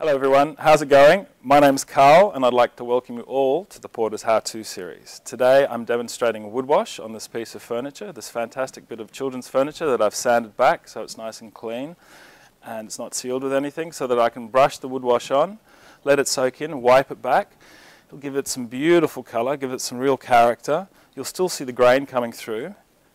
Hello everyone, how's it going? My name's Carl and I'd like to welcome you all to the Porter's How-To series. Today I'm demonstrating a wood wash on this piece of furniture, this fantastic bit of children's furniture that I've sanded back so it's nice and clean and it's not sealed with anything, so that I can brush the wood wash on, let it soak in, wipe it back. It'll give it some beautiful colour, give it some real character. You'll still see the grain coming through,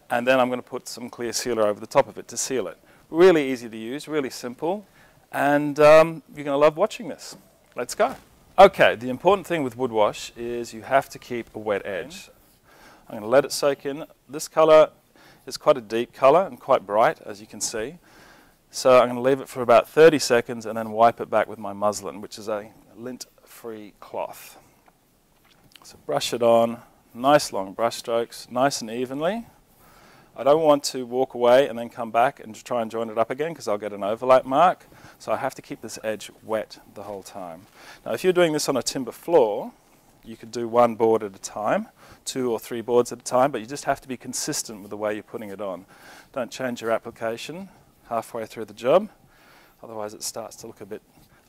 and then I'm going to put some clear sealer over the top of it to seal it. Really easy to use, really simple. And you're going to love watching this. Let's go. Okay, the important thing with wood wash is you have to keep a wet edge. I'm going to let it soak in. This colour is quite a deep colour and quite bright, as you can see. So I'm going to leave it for about 30 seconds and then wipe it back with my muslin, which is a lint-free cloth. So brush it on, nice long brush strokes, nice and evenly. I don't want to walk away and then come back and try and join it up again because I'll get an overlap mark. So I have to keep this edge wet the whole time. Now if you're doing this on a timber floor, you could do one board at a time, 2 or 3 boards at a time, but you just have to be consistent with the way you're putting it on. Don't change your application halfway through the job, otherwise it starts to look a bit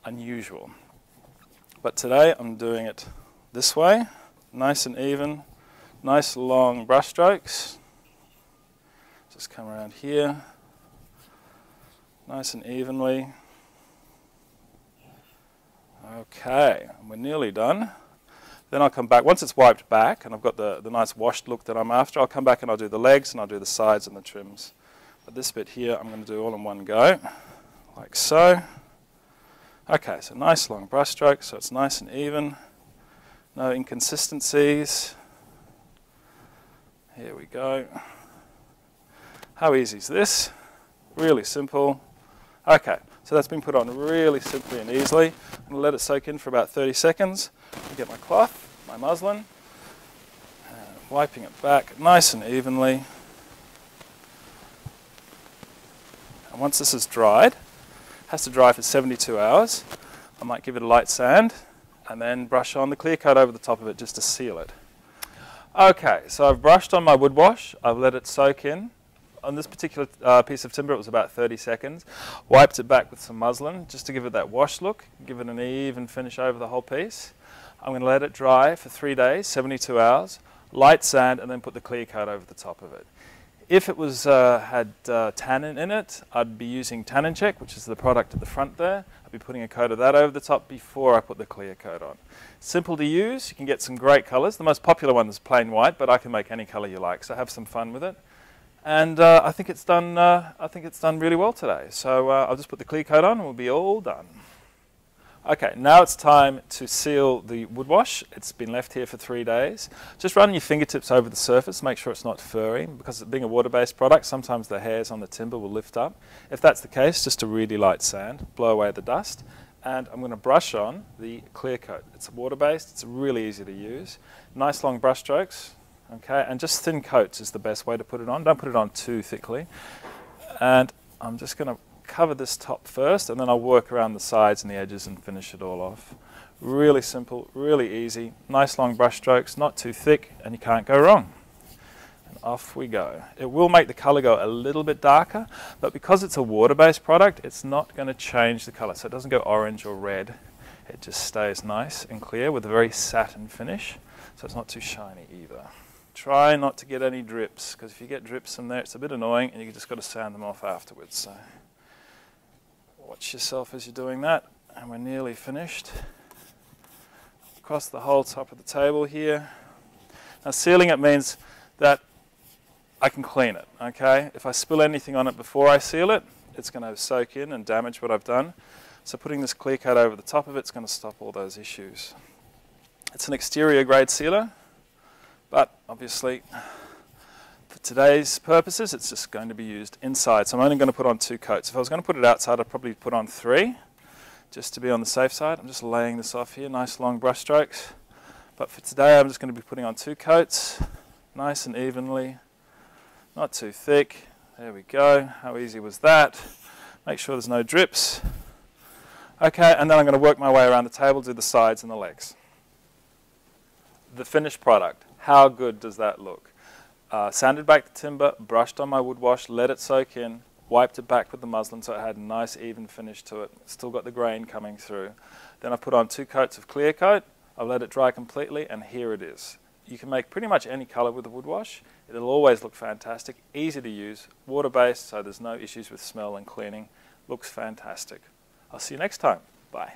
unusual. But today I'm doing it this way, nice and even, nice long brush strokes. Just come around here, nice and evenly. Okay, and we're nearly done. Then I'll come back, once it's wiped back and I've got the nice washed look that I'm after, I'll come back and I'll do the legs and I'll do the sides and the trims. But this bit here I'm going to do all in one go, like so. Okay, so nice long brush stroke, so it's nice and even. No inconsistencies. Here we go. How easy is this? Really simple. Okay, so that's been put on really simply and easily. I'm going to let it soak in for about 30 seconds. I'll get my cloth, my muslin, and wiping it back nice and evenly. And once this is dried, it has to dry for 72 hours. I might give it a light sand and then brush on the clear coat over the top of it just to seal it. Okay, so I've brushed on my wood wash. I've let it soak in. On this particular piece of timber it was about 30 seconds. Wiped it back with some muslin just to give it that wash look, give it an even finish over the whole piece. I'm going to let it dry for 3 days, 72 hours, light sand and then put the clear coat over the top of it. If it was had tannin in it, I'd be using Tannin Check, which is the product at the front there. I'd be putting a coat of that over the top before I put the clear coat on. Simple to use, you can get some great colours. The most popular one is plain white, but I can make any colour you like, so have some fun with it. And I think it's done really well today. So I'll just put the clear coat on and we'll be all done. Okay, now it's time to seal the wood wash. It's been left here for 3 days. Just run your fingertips over the surface, make sure it's not furry. Because it being a water-based product, sometimes the hairs on the timber will lift up. If that's the case, just a really light sand, blow away the dust. And I'm going to brush on the clear coat. It's water-based, it's really easy to use. Nice long brush strokes. Okay, and just thin coats is the best way to put it on. Don't put it on too thickly. And I'm just going to cover this top first, and then I'll work around the sides and the edges and finish it all off. Really simple, really easy. Nice long brush strokes, not too thick, and you can't go wrong. And off we go. It will make the colour go a little bit darker, but because it's a water-based product, it's not going to change the colour. So it doesn't go orange or red. It just stays nice and clear with a very satin finish, so it's not too shiny either. Try not to get any drips, because if you get drips in there, it's a bit annoying, and you just got to sand them off afterwards. So watch yourself as you're doing that, and we're nearly finished. Across the whole top of the table here. Now sealing it means that I can clean it, okay? If I spill anything on it before I seal it, it's going to soak in and damage what I've done. So putting this clear coat over the top of it is going to stop all those issues. It's an exterior grade sealer. But obviously, for today's purposes, it's just going to be used inside. So I'm only going to put on 2 coats. If I was going to put it outside, I'd probably put on 3, just to be on the safe side. I'm just laying this off here, nice long brush strokes. But for today, I'm just going to be putting on 2 coats, nice and evenly, not too thick. There we go. How easy was that? Make sure there's no drips. Okay, and then I'm going to work my way around the table, do the sides and the legs. The finished product. How good does that look? Sanded back the timber, brushed on my wood wash, let it soak in, wiped it back with the muslin so it had a nice even finish to it. Still got the grain coming through. Then I put on 2 coats of clear coat. I let it dry completely, and here it is. You can make pretty much any colour with a wood wash. It'll always look fantastic, easy to use, water-based, so there's no issues with smell and cleaning. Looks fantastic. I'll see you next time. Bye.